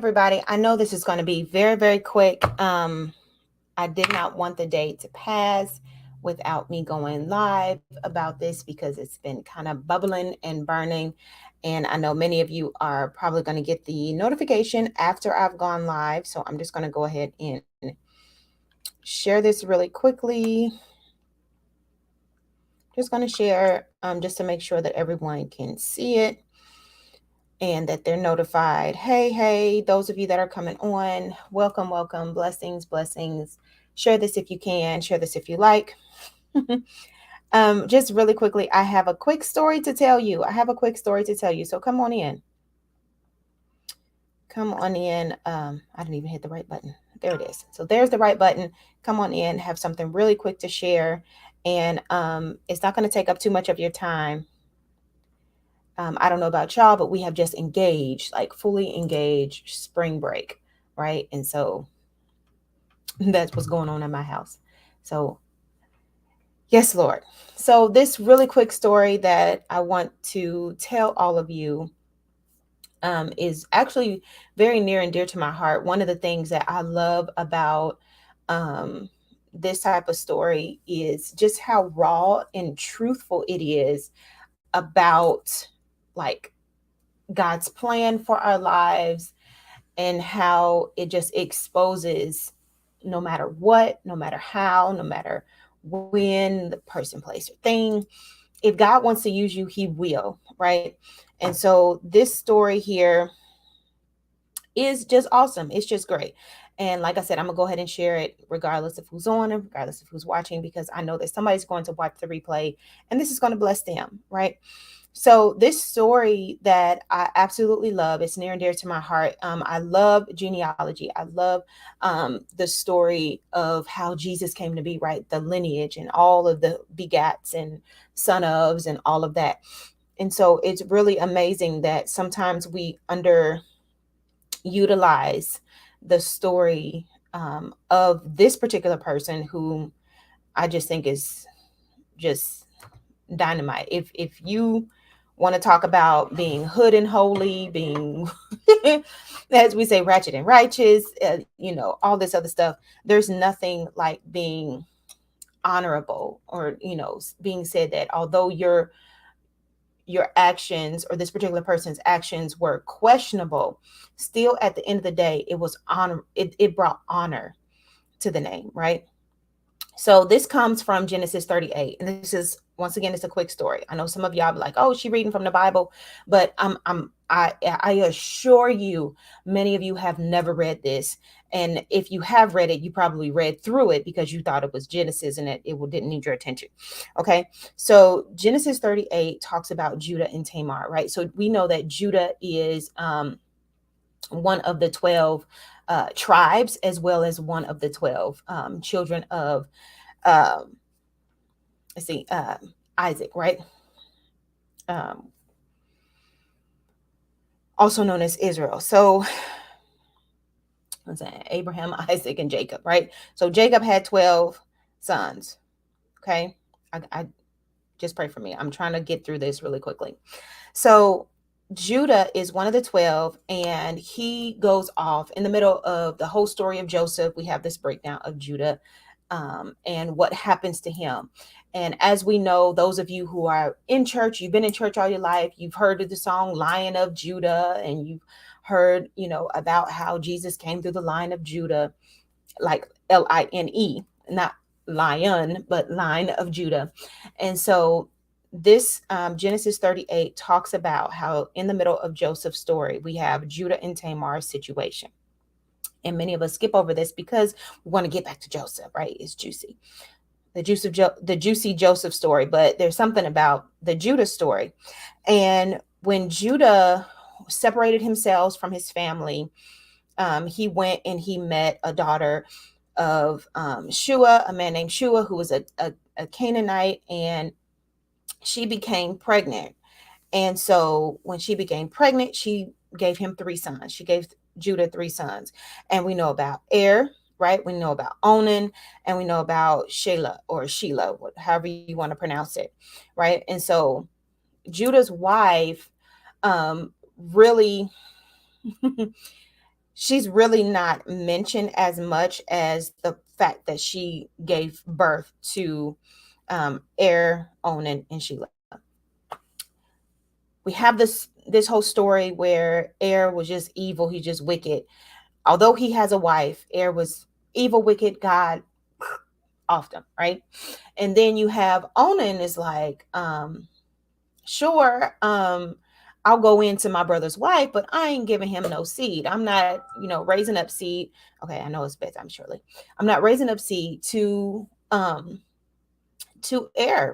everybody. I know this is going to be very, very quick. I did not want the day to pass without me going live about this because it's been kind of bubbling and burning. And I know many of you are probably going to get the notification after I've gone live. So I'm just going to go ahead and share this really quickly. Just going to share just to make sure that everyone can see it and that they're notified. Hey, hey, those of you that are coming on, welcome, welcome, blessings, blessings. Share this if you can, share this if you like. Just really quickly, I have a quick story to tell you. So come on in. Come on in. I didn't even hit the right button. There it is. So there's the right button. Come on in, have something really quick to share. And it's not going to take up too much of your time. I don't know about y'all, but we have just engaged, like fully engaged spring break, right? And so that's what's going on in my house. So, yes, Lord. So, this really quick story that I want to tell all of you is actually very near and dear to my heart. One of the things that I love about um, this type of story is just how raw and truthful it is about like God's plan for our lives and how it just exposes no matter what, no matter how, no matter when, the person, place, or thing. If God wants to use you, He will, right? And so this story here is just awesome. It's just great. And like I said, I'm gonna go ahead and share it regardless of who's on and regardless of who's watching, because I know that somebody's going to watch the replay and this is going to bless them, right? So this story that I absolutely love, it's near and dear to my heart. I love genealogy. I love the story of how Jesus came to be, right? The lineage and all of the begats and son ofs and all of that. And so it's really amazing that sometimes we underutilize the story of this particular person who I just think is just dynamite. If you want to talk about being hood and holy, being as we say, ratchet and righteous, all this other stuff, there's nothing like being honorable, or being said that although your actions, or this particular person's actions, were questionable, still at the end of the day it was honor. It brought honor to the name, right? So this comes from Genesis 38. And this is, once again, it's a quick story. I know some of y'all be like, oh, she reading from the Bible, but I assure you, many of you have never read this. And if you have read it, you probably read through it because you thought it was Genesis and it didn't need your attention. Okay. So Genesis 38 talks about Judah and Tamar, right? So we know that Judah is one of the 12 tribes, as well as one of the 12 children of um, let's see, Isaac, right? Um, also known as Israel. So let's say Abraham, Isaac, and Jacob, right? So Jacob had 12 sons. Okay. I just pray for me. I'm trying to get through this really quickly. So Judah is one of the 12, and he goes off in the middle of the whole story of Joseph. We have this breakdown of Judah and what happens to him. And as we know, those of you who are in church, you've been in church all your life, you've heard of the song Lion of Judah, and you've heard, about how Jesus came through the line of Judah, like Line, not lion, but line of Judah. And so this Genesis 38 talks about how in the middle of Joseph's story, we have Judah and Tamar's situation. And many of us skip over this because we want to get back to Joseph, right? It's juicy. The juicy Joseph story, but there's something about the Judah story. And when Judah separated himself from his family, he went and he met a daughter of Shua, a man named Shua, who was a Canaanite, and she became pregnant. And so when she became pregnant, she gave him 3 sons. She gave Judah 3 sons. And we know about Er, right? We know about Onan, and we know about Shelah, or Sheila, however you want to pronounce it, right? And so Judah's wife really she's really not mentioned as much as the fact that she gave birth to Er, Onan, and Shelah. We have this whole story where Er was just evil, he's just wicked. Although he has a wife, Er was evil, wicked, God off them, right? And then you have Onan is like, sure, I'll go into my brother's wife, but I ain't giving him no seed. I'm not, raising up seed. Okay, I know it's bedtime shortly. I'm not raising up seed to Er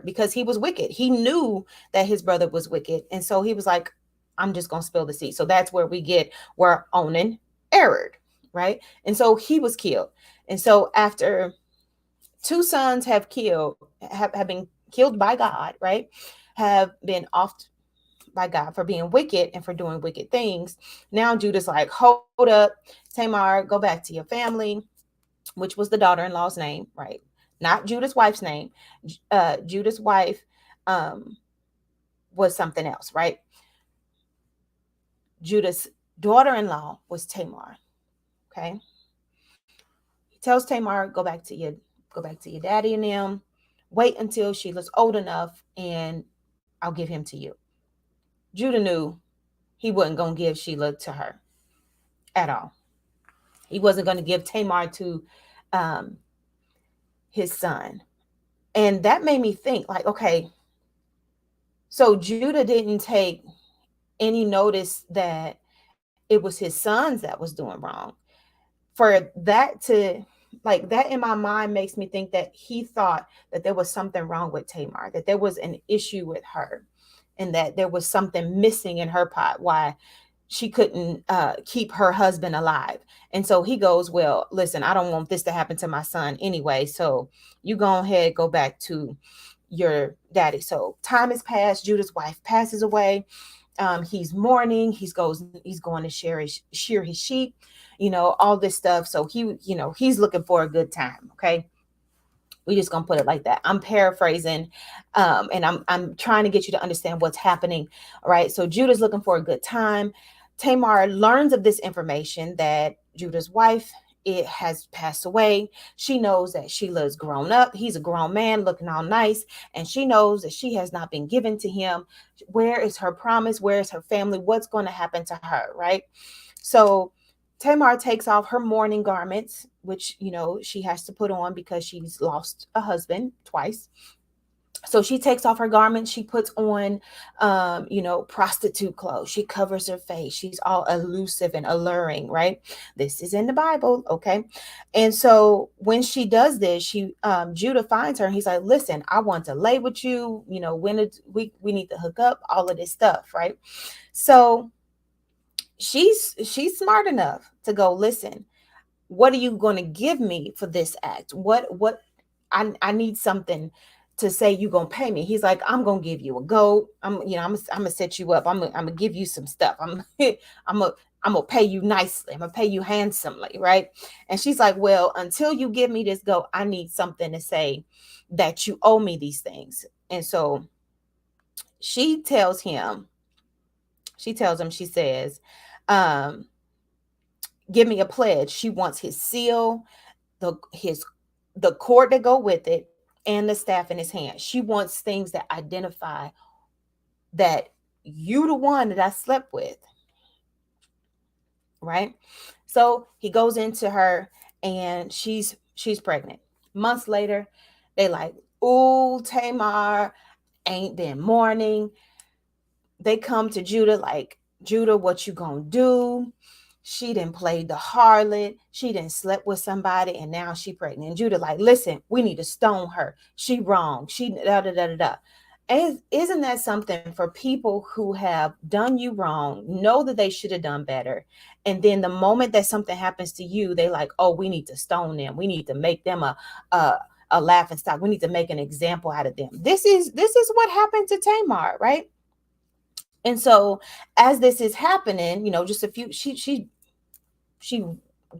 because he was wicked. He knew that his brother was wicked. And so he was like, I'm just gonna spill the seed. So that's where we get where Onan erred, right? And so he was killed. And so after two sons have been killed by God, right? Have been off by God for being wicked and for doing wicked things. Now Judah's like, hold up, Tamar, go back to your family, which was the daughter-in-law's name, right? Not Judah's wife's name. Judah's wife was something else, right? Judah's daughter-in-law was Tamar. Okay. He tells Tamar, go back to your daddy and them. Wait until Sheila's old enough and I'll give him to you. Judah knew he wasn't going to give Sheila to her at all. He wasn't going to give Tamar to um, his son. And that made me think, like, okay, so Judah didn't take any notice that it was his sons that was doing wrong. For that to, like, that in my mind makes me think that he thought that there was something wrong with Tamar, that there was an issue with her, and that there was something missing in her pot, why she couldn't keep her husband alive. And so he goes, well, listen, I don't want this to happen to my son anyway. So you go ahead, go back to your daddy. So time has passed. Judah's wife passes away. He's mourning. He's going to shear his sheep, all this stuff. So he's looking for a good time. Okay. We just gonna put it like that. I'm paraphrasing, and I'm trying to get you to understand what's happening. All right. So Judah's looking for a good time. Tamar learns of this information that Judah's wife it has passed away. She knows that Sheila's grown up. He's a grown man looking all nice, and she knows that she has not been given to him. Where is her promise? Where is her family? What's going to happen to her? Right. So Tamar takes off her mourning garments, which, she has to put on because she's lost a husband twice. So she takes off her garments. She puts on, prostitute clothes. She covers her face. She's all elusive and alluring, right? This is in the Bible, okay? And so when she does this, Judah finds her and he's like, listen, I want to lay with you. When we need to hook up, all of this stuff, right? So she's smart enough to go, listen, what are you going to give me for this act? What I need something to say you're going to pay me. He's like, I'm going to give you a goat. I'm going to set you up. I'm going to give you some stuff. I'm going to pay you nicely. I'm going to pay you handsomely. Right. And she's like, well, until you give me this goat, I need something to say that you owe me these things. And so she tells him, she says, give me a pledge. She wants his seal, the cord to go with it, and the staff in his hand. She wants things that identify that you the one that I slept with. Right? So he goes into her and she's pregnant. Months later, they like, ooh, Tamar ain't been mourning. They come to Judah like, Judah, what you gonna do? She didn't play the harlot. She didn't slept with somebody and now she pregnant. And Judah like, listen, we need to stone her. She wrong. She da. And isn't that something for people who have done you wrong, know that they should have done better. And then the moment that something happens to you, they like, oh, we need to stone them. We need to make them a laughing stock. We need to make an example out of them. This is what happened to Tamar, right? And so as this is happening, just a few, she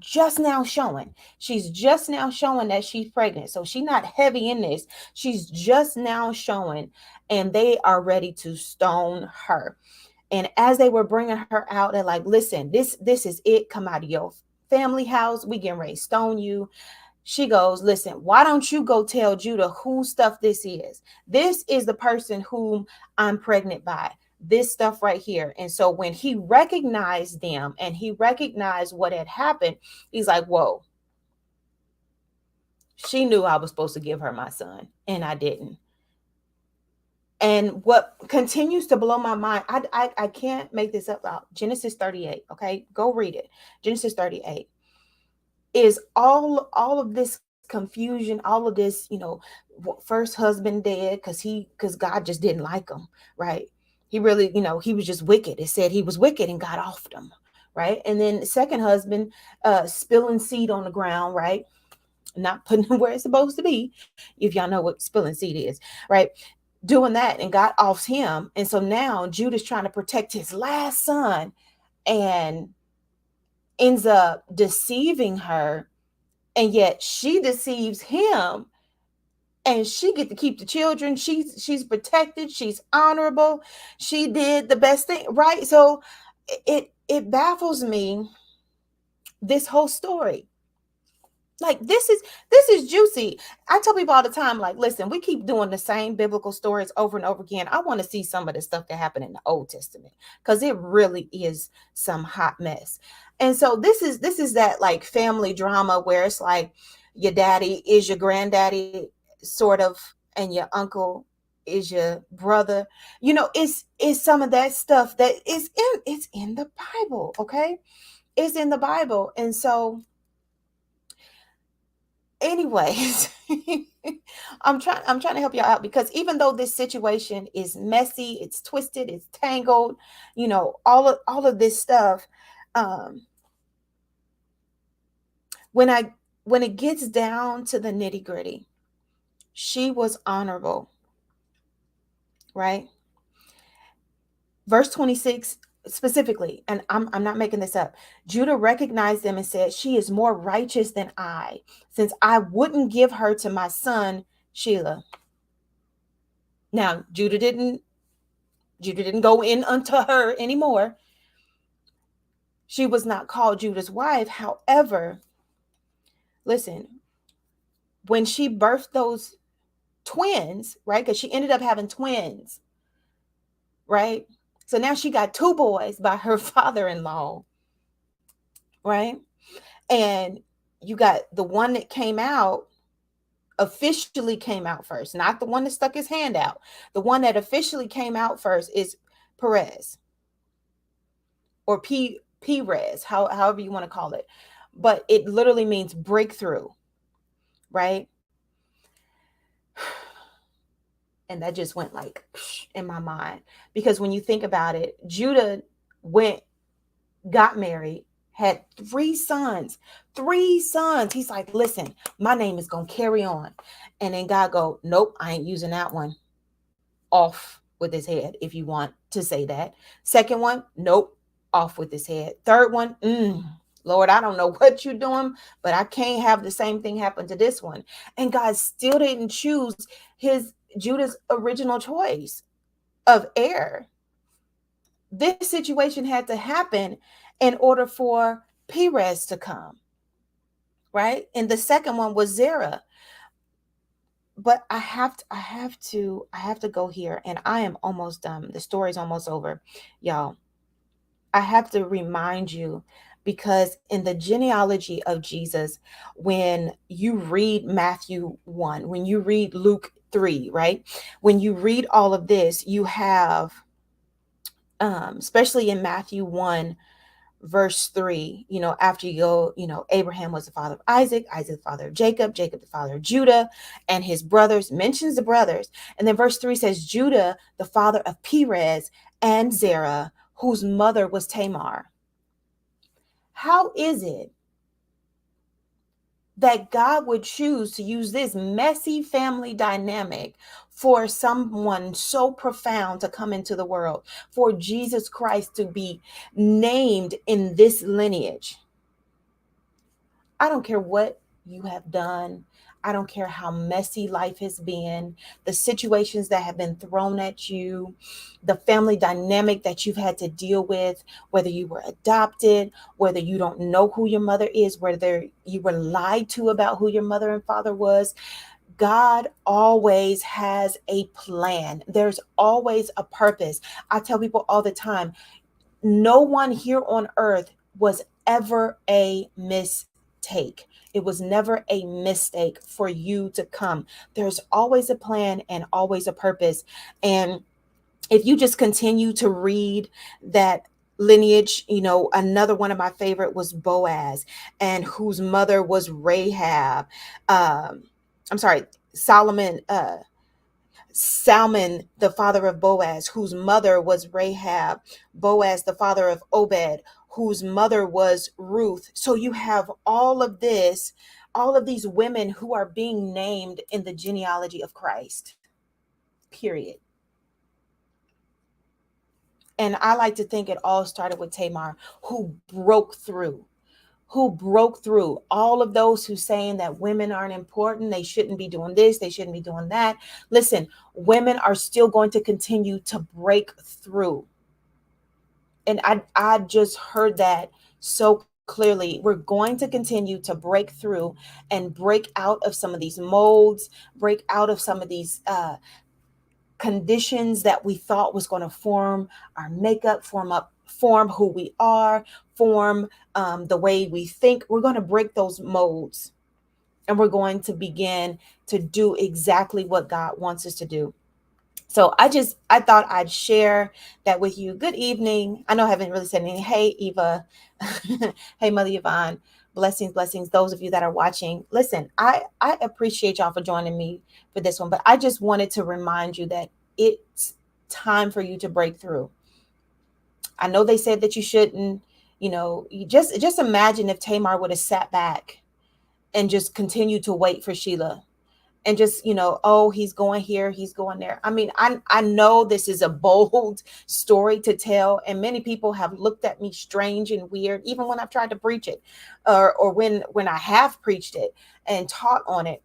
just now showing, she's just now showing that she's pregnant. So she's not heavy in this. She's just now showing, and they are ready to stone her. And as they were bringing her out, they're like, listen, this is it. Come out of your family house. We getting ready to stone you. She goes, listen, why don't you go tell Judah whose stuff this is? This is the person whom I'm pregnant by. This stuff right here. And so when he recognized them and he recognized what had happened, he's like, whoa, she knew I was supposed to give her my son and I didn't. And what continues to blow my mind, I can't make this up out. Genesis 38, okay? Go read it. Genesis 38 is all of this confusion, all of this, first husband dead because God just didn't like him, right? He really, he was just wicked. It said he was wicked and God offed him, right? And then the second husband spilling seed on the ground, right? Not putting it where it's supposed to be, if y'all know what spilling seed is, right? Doing that and God offs him. And so now Judah's trying to protect his last son and ends up deceiving her, and yet she deceives him and she get to keep the children. She's protected, she's honorable, she did the best thing, right? So it baffles me, this whole story. Like this is juicy. I tell people all the time, like, listen, we keep doing the same biblical stories over and over again. I want to see some of the stuff that happened in the Old Testament because it really is some hot mess. And so this is that like family drama where it's like your daddy is your granddaddy, sort of, and your uncle is your brother. It's some of that stuff that it's in the Bible, okay? It's in the Bible. And so anyways, I'm trying to help y'all out because even though this situation is messy, it's twisted, it's tangled, all of this stuff, when it gets down to the nitty-gritty, she was honorable, right? Verse 26 specifically, and I'm not making this up. Judah recognized them and said, she is more righteous than I, since I wouldn't give her to my son Shelah. Now, Judah didn't go in unto her anymore. She was not called Judah's wife. However, listen, when she birthed those twins, right? Because she ended up having twins, right? So now she got two boys by her father-in-law, right? And you got the one that officially came out first, not the one that stuck his hand out. The one that officially came out first is Perez, or Perez, however you want to call it. But it literally means breakthrough, right? And that just went like in my mind, because when you think about it, Judah got married, had three sons. He's like, listen, my name is going to carry on. And then God go, nope, I ain't using that one. Off with his head, if you want to say that. Second one, nope, off with his head. Third one, Lord, I don't know what you're doing, but I can't have the same thing happen to this one. And God still didn't choose Judah's original choice of heir. This situation had to happen in order for Perez to come, right? And the second one was Zerah. But I have to go here, and I am almost done. The story's almost over, y'all. I have to remind you, because in the genealogy of Jesus, when you read Matthew 1, when you read Luke 3, right? When you read all of this, you have, especially in Matthew 1, verse 3, after you go, Abraham was the father of Isaac, Isaac the father of Jacob, Jacob the father of Judah and his brothers, mentions the brothers. And then verse 3 says, Judah, the father of Perez and Zerah, whose mother was Tamar. How is it that God would choose to use this messy family dynamic for someone so profound to come into the world, for Jesus Christ to be named in this lineage? I don't care what you have done. I don't care how messy life has been, the situations that have been thrown at you, the family dynamic that you've had to deal with, whether you were adopted, whether you don't know who your mother is, whether you were lied to about who your mother and father was. God always has a plan. There's always a purpose. I tell people all the time, no one here on earth was ever a mistake. It was never a mistake for you to come. There's always a plan and always a purpose. And if you just continue to read that lineage, another one of my favorite was Boaz, and whose mother was Rahab. I'm sorry, Solomon, Salmon, the father of Boaz, whose mother was Rahab, Boaz, the father of Obed, whose mother was Ruth. So you have all of this, all of these women who are being named in the genealogy of Christ, period. And I like to think it all started with Tamar, who broke through all of those who saying that women aren't important, they shouldn't be doing this, they shouldn't be doing that. Listen, women are still going to continue to break through. And I just heard that so clearly. We're going to continue to break through and break out of some of these molds, break out of some of these conditions that we thought was going to form our makeup, form who we are, form the way we think. We're going to break those molds, and we're going to begin to do exactly what God wants us to do. So I thought I'd share that with you. Good evening. I know I haven't really said anything. Hey, Eva. Hey, Mother Yvonne. Blessings, blessings. Those of you that are watching, listen, I appreciate y'all for joining me for this one, but I just wanted to remind you that it's time for you to break through. I know they said that you shouldn't, you just imagine if Tamar would have sat back and just continued to wait for Sheila, and just, oh, he's going here, he's going there. I mean, I know this is a bold story to tell, and many people have looked at me strange and weird, even when I've tried to preach it, or when I have preached it and taught on it.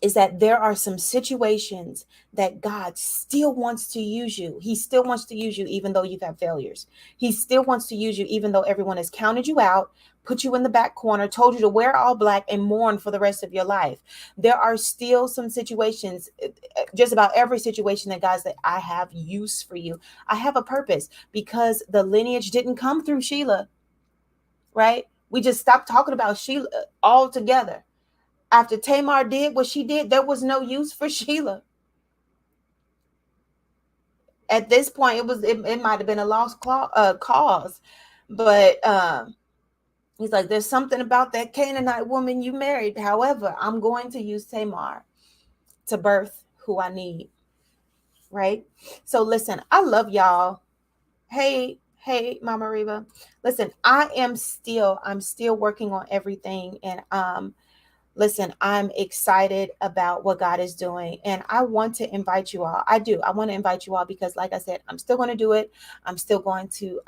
Is that there are some situations that God still wants to use you. He still wants to use you even though you've had failures. He still wants to use you even though everyone has counted you out, put you in the back corner, told you to wear all black and mourn for the rest of your life. There are still some situations, just about every situation that God said, I have use for you. I have a purpose, because the lineage didn't come through Sheila, right? We just stopped talking about Sheila altogether. After Tamar did what she did, there was no use for Sheila. At this point, it might have been a lost cause, but he's like, there's something about that Canaanite woman you married. However, I'm going to use Tamar to birth who I need. Right? So listen, I love y'all. Hey, Mama Reva. Listen, I'm still working on everything, and listen, I'm excited about what God is doing, and I want to invite you all. I want to invite you all because, like I said, I'm still going to do it. I'm still going to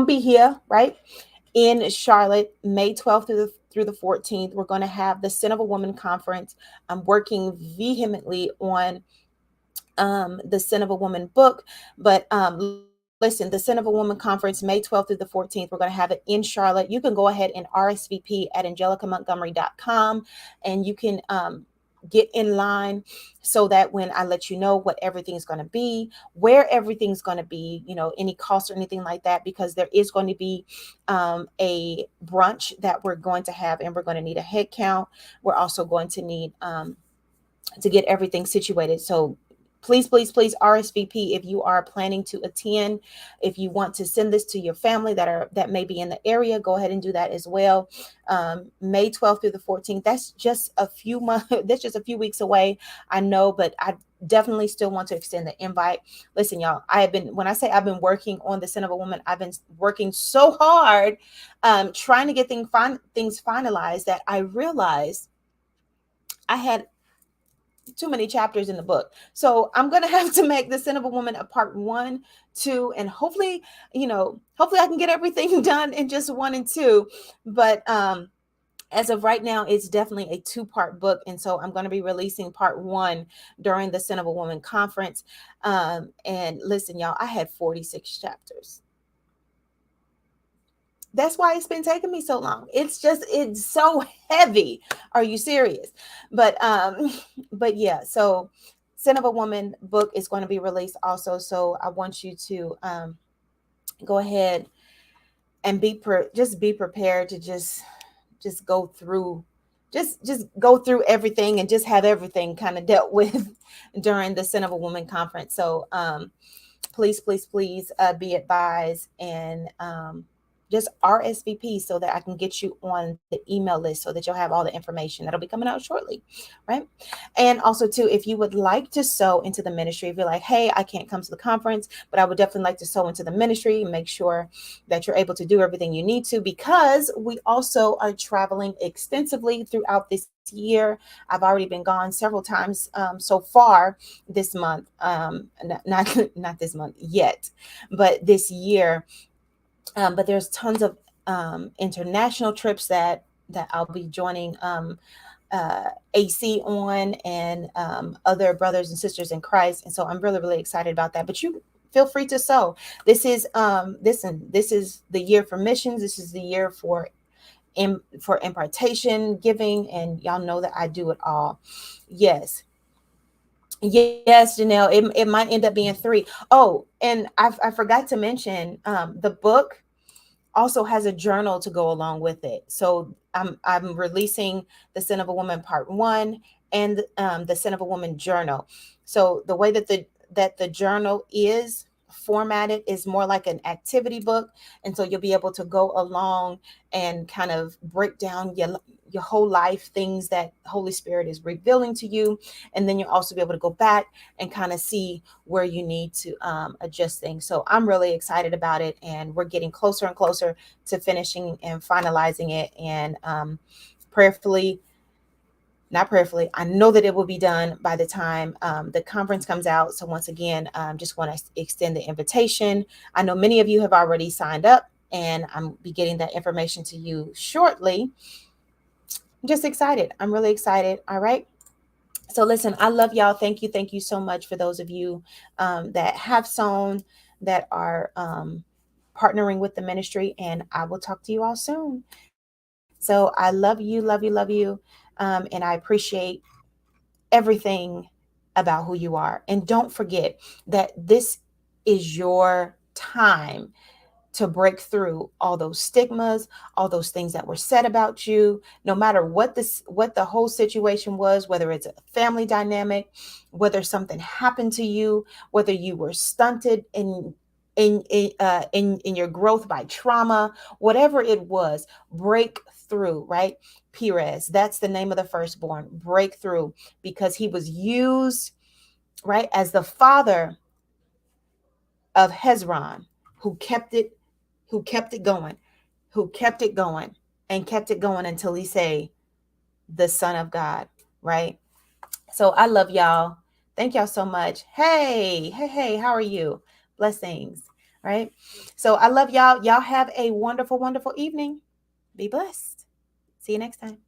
be here, right, in Charlotte, May 12th through the 14th. We're going to have the Sin of a Woman conference. I'm working vehemently on the Sin of a Woman book, but listen, the Sin of a Woman conference, May 12th through the 14th, we're going to have it in Charlotte. You can go ahead and RSVP at angelicamontgomery.com, and you can get in line so that when I let you know what everything's going to be, where everything's going to be, any cost or anything like that, because there is going to be a brunch that we're going to have, and we're going to need a head count. We're also going to need to get everything situated. So please, please, please RSVP if you are planning to attend. If you want to send this to your family that may be in the area, go ahead and do that as well. May 12th through the 14th. That's just a few months. That's just a few weeks away, I know, but I definitely still want to extend the invite. Listen, y'all, when I say I've been working on the Sin of a Woman, I've been working so hard, trying to get things finalized, that I realized I had too many chapters in the book. So I'm going to have to make the Sin of a Woman a part 1, 2, and hopefully I can get everything done in just 1 and 2. But as of right now, it's definitely a two-part book. And so I'm going to be releasing part one during the Sin of a Woman conference. And listen, y'all, I had 46 chapters. That's why it's been taking me so long. It's so heavy. Are you serious? But but yeah, so Sin of a Woman book is going to be released also. So I want you to go ahead and just be prepared to just go through just go through everything and just have everything kind of dealt with during the Sin of a Woman conference. So please, please, please be advised and just RSVP so that I can get you on the email list so that you'll have all the information that'll be coming out shortly, right? And also, too, if you would like to sow into the ministry, if you're like, hey, I can't come to the conference, but I would definitely like to sow into the ministry, make sure that you're able to do everything you need to, because we also are traveling extensively throughout this year. I've already been gone several times so far this month, not this month yet, but this year. But there's tons of international trips that I'll be joining AC on, and other brothers and sisters in Christ. And so I'm really, really excited about that. But you feel free to sow. This is this is the year for missions. This is the year for impartation, giving, and y'all know that I do it all. Yes. Yes, Janelle, it might end up being three. Oh, and I forgot to mention the book also has a journal to go along with it. So I'm releasing the Sin of a Woman part one and the Sin of a Woman journal. So the way that the journal is formatted is more like an activity book, and so you'll be able to go along and kind of break down your whole life, things that Holy Spirit is revealing to you, and then you'll also be able to go back and kind of see where you need to adjust things. So I'm really excited about it, and we're getting closer and closer to finishing and finalizing it. And prayerfully, not prayerfully, I know that it will be done by the time the conference comes out. So once again, just want to extend the invitation. I know many of you have already signed up, and I'm be getting that information to you shortly. I'm just excited. I'm really excited. All right. So listen, I love y'all. Thank you. Thank you so much for those of you that have sown, that are partnering with the ministry. And I will talk to you all soon. So I love you, love you, love you. And I appreciate everything about who you are. And don't forget that this is your time to break through all those stigmas, all those things that were said about you, no matter what the whole situation was, whether it's a family dynamic, whether something happened to you, whether you were stunted in your growth by trauma, whatever it was, break through, right? Perez, that's the name of the firstborn, breakthrough, because he was used, right, as the father of Hezron, who kept it who kept it going, who kept it going and kept it going until he say the Son of God, right? So I love y'all. Thank y'all so much. Hey, hey, hey, how are you? Blessings, right? So I love y'all. Y'all have a wonderful, wonderful evening. Be blessed. See you next time.